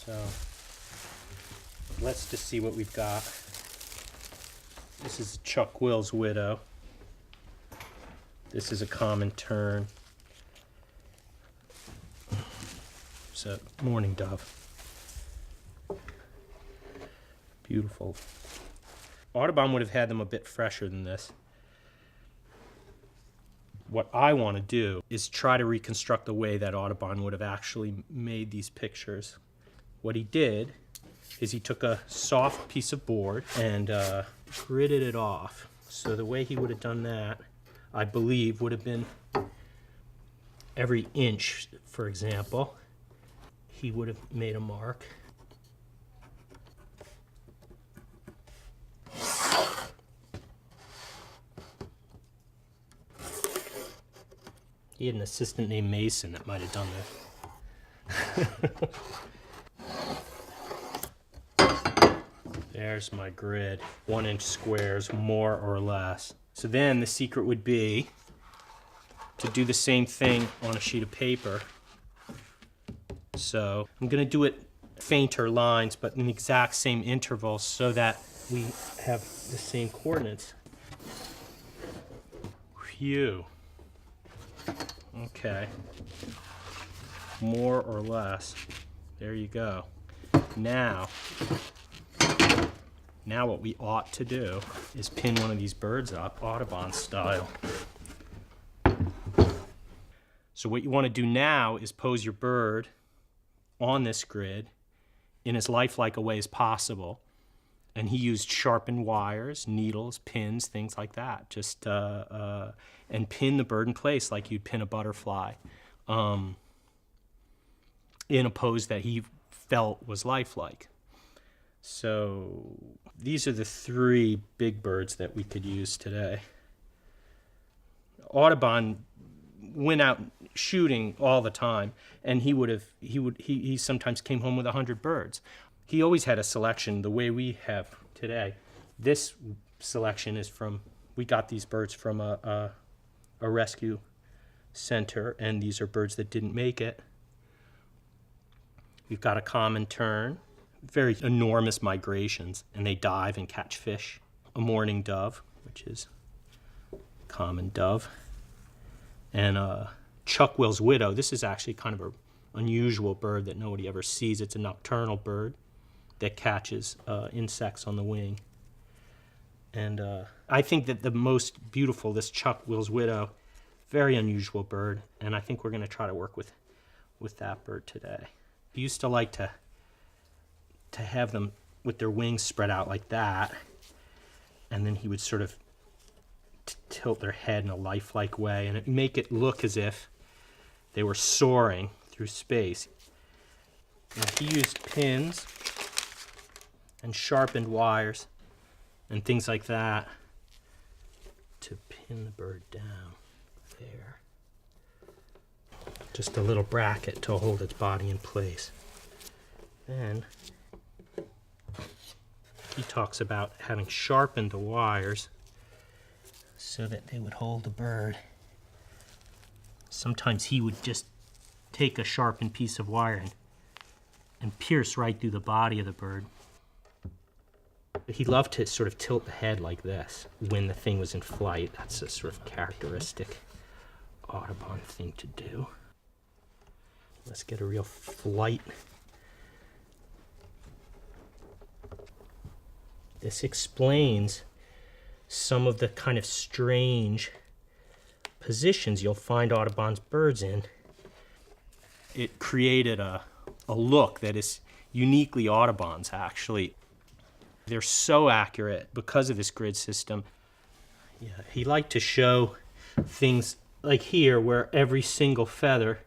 So let's just see what we've got. This is Chuck Will's widow. This is a common tern. It's a mourning dove. Beautiful. Audubon would have had them a bit fresher than this. What I want to do is try to reconstruct the way that Audubon would have actually made these pictures. What he did is he took a soft piece of board and gridded it off. So the way he would have done that, I believe, would have been every inch, for example, he would have made a mark. He had an assistant named Mason that might have done that. There's my grid. 1-inch squares, more or less. So then the secret would be to do the same thing on a sheet of paper. So I'm going to do it fainter lines, but in the exact same intervals so that we have the same coordinates. Phew. Okay. More or less. There you go. Now what we ought to do is pin one of these birds up, Audubon style. So what you want to do now is pose your bird on this grid in as lifelike a way as possible. And he used sharpened wires, needles, pins, things like that. Just and pin the bird in place like you'd pin a butterfly in a pose that he felt was lifelike. So these are the 3 big birds that we could use today. Audubon went out shooting all the time, and he sometimes came home with 100 birds. He always had a selection the way we have today. This selection is from, we got these birds from a rescue center, and these are birds that didn't make it. We've got a common tern, very enormous migrations, and they dive and catch fish. A mourning dove, which is common dove. And Chuck Will's widow. This is actually kind of an unusual bird that nobody ever sees. It's a nocturnal bird that catches insects on the wing. And I think that the most beautiful, this Chuck Will's widow, very unusual bird, and I think we're going to try to work with that bird today. He used to like to have them with their wings spread out like that, and then he would sort of tilt their head in a lifelike way and make it look as if they were soaring through space. And he used pins and sharpened wires and things like that to pin the bird down there. Just a little bracket to hold its body in place. Then he talks about having sharpened the wires so that they would hold the bird. Sometimes he would just take a sharpened piece of wire and pierce right through the body of the bird. He loved to sort of tilt the head like this when the thing was in flight. That's a sort of characteristic Audubon thing to do. Let's get a real flight. This explains some of the kind of strange positions you'll find Audubon's birds in. It created a look that is uniquely Audubon's, actually. They're so accurate because of this grid system. Yeah, he liked to show things like here where every single feather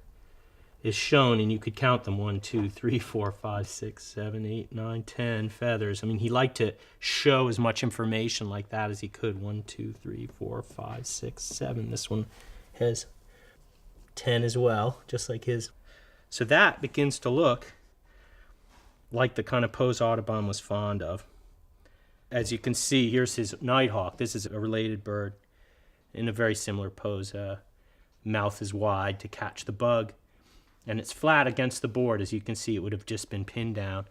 is shown, and you could count them 1, 2, 3, 4, 5, 6, 7, 8, 9, 10 feathers. I mean, he liked to show as much information like that as he could. 1, 2, 3, 4, 5, 6, 7. This one has 10 as well, just like his. So that begins to look like the kind of pose Audubon was fond of. As you can see, here's his nighthawk. This is a related bird in a very similar pose. Mouth is wide to catch the bug. and it's flat against the board. As you can see, it would have just been pinned down.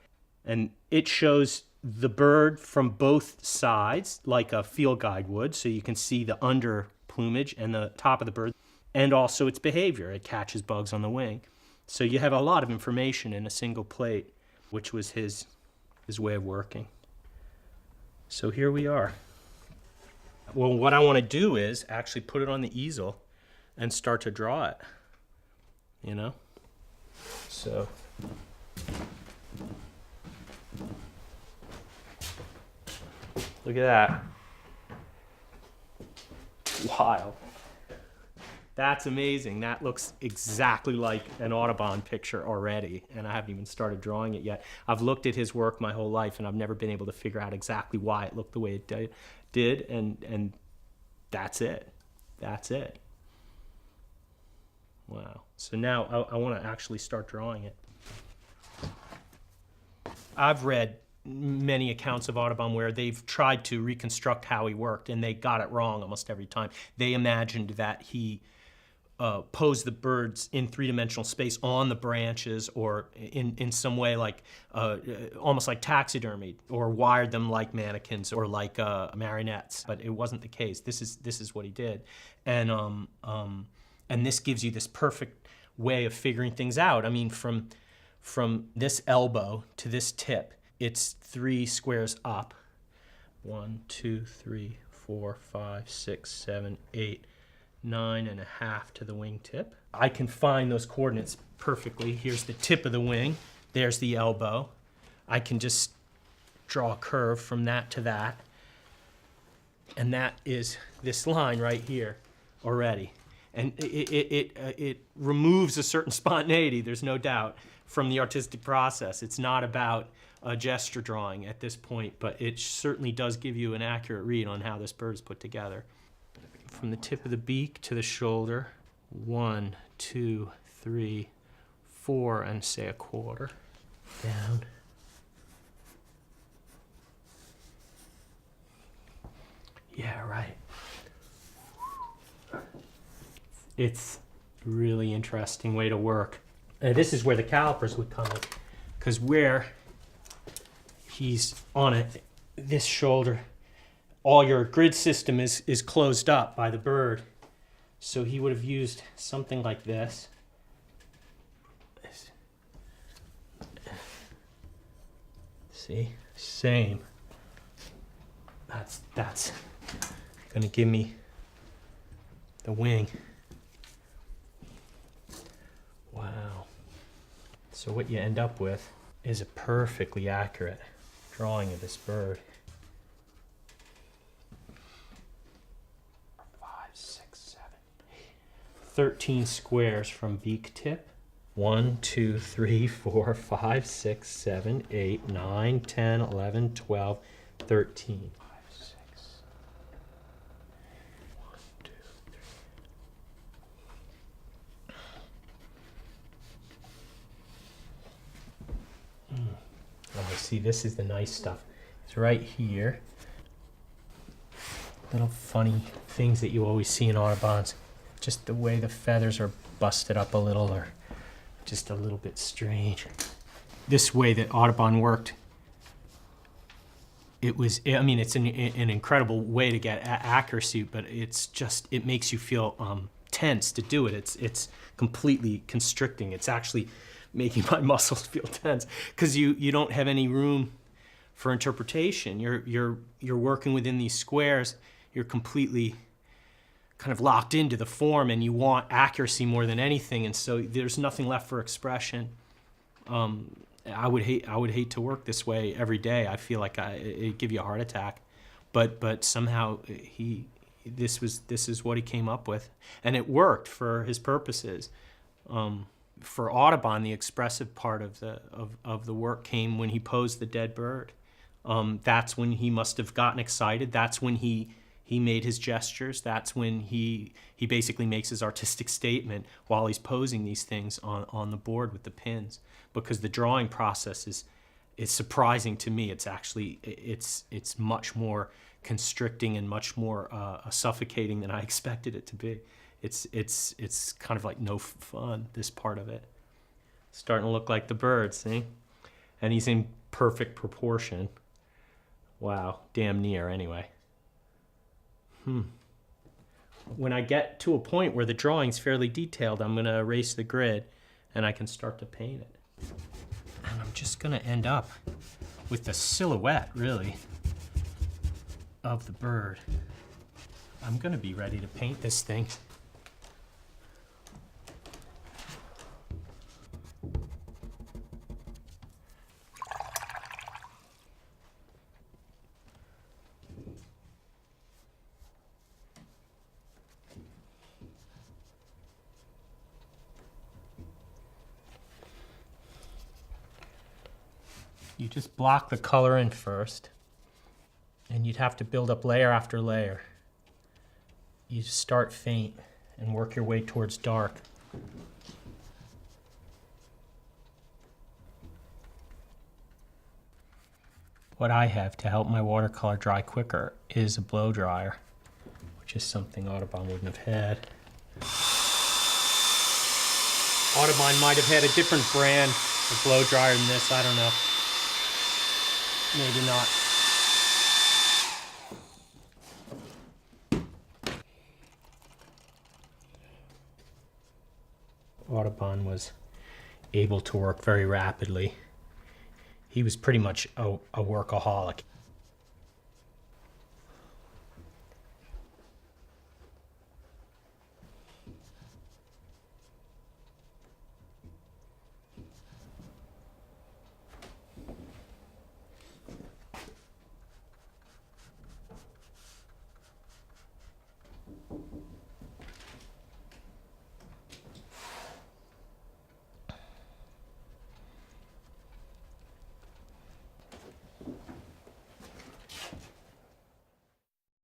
And it shows the bird from both sides, like a field guide would, so you can see the under plumage and the top of the bird, and also its behavior. It catches bugs on the wing. So you have a lot of information in a single plate, which was his way of working. So here we are. Well, what I want to do is actually put it on the easel and start to draw it, you know? So look at that. Wild. That's amazing. That looks exactly like an Audubon picture already, and I haven't even started drawing it yet. I've looked at his work my whole life, and I've never been able to figure out exactly why it looked the way it did, and that's it. That's it. Wow. So now I want to actually start drawing it. I've read many accounts of Audubon where they've tried to reconstruct how he worked, and they got it wrong almost every time. They imagined that he posed the birds in three-dimensional space on the branches, or in some way like almost like taxidermy, or wired them like mannequins or like marionettes. But it wasn't the case. This is what he did, and this gives you this perfect way of figuring things out. I mean, from this elbow to this tip, it's 3 squares up. 1, 2, 3, 4, 5, 6, 7, 8, 9.5 to the wingtip. I can find those coordinates perfectly. Here's the tip of the wing. There's the elbow. I can just draw a curve from that to that. And that is this line right here already. And it removes a certain spontaneity, there's no doubt, from the artistic process. It's not about a gesture drawing at this point, but it certainly does give you an accurate read on how this bird is put together. From the tip of the beak to the shoulder, 1, 2, 3, 4, and say a quarter. Down. Yeah, right. It's a really interesting way to work. And this is where the calipers would come in, because where he's on it, this shoulder, all your grid system is closed up by the bird. So he would have used something like this. See, same. That's gonna give me the wing. Wow. So what you end up with is a perfectly accurate drawing of this bird. 5, 6, 7, 8. 13 squares from beak tip. 1, 2, 3, 4, 5, 6, 7, 8, 9, 10, 11, 12, 13. 5, 6. 1, 2, 3. Oh, see, this is the nice stuff. It's right here. Little funny things that you always see in Audubons. Just the way the feathers are busted up a little, or just a little bit strange. This way that Audubon worked, it's an incredible way to get accuracy, but it makes you feel tense to do it. It's completely constricting. It's actually making my muscles feel tense, because you don't have any room for interpretation. You're working within these squares. You're completely kind of locked into the form, and you want accuracy more than anything, and so there's nothing left for expression. I would hate to work this way every day. I feel like it'd give you a heart attack, but somehow this is what he came up with, and it worked for his purposes. For Audubon, the expressive part of the work came when he posed the dead bird. That's when he must have gotten excited. That's when he made his gestures. That's when he basically makes his artistic statement while he's posing these things on the board with the pins. Because the drawing process is surprising to me. It's actually it's much more constricting and much more suffocating than I expected it to be. It's kind of like no fun, this part of it. Starting to look like the bird, see? And he's in perfect proportion. Wow, damn near anyway. When I get to a point where the drawing's fairly detailed, I'm gonna erase the grid and I can start to paint it. And I'm just gonna end up with the silhouette, really, of the bird. I'm gonna be ready to paint this thing. You just block the color in first, and you'd have to build up layer after layer. You just start faint and work your way towards dark. What I have to help my watercolor dry quicker is a blow dryer, which is something Audubon wouldn't have had. Audubon might have had a different brand of blow dryer than this, I don't know. Maybe not. Audubon was able to work very rapidly. He was pretty much a workaholic.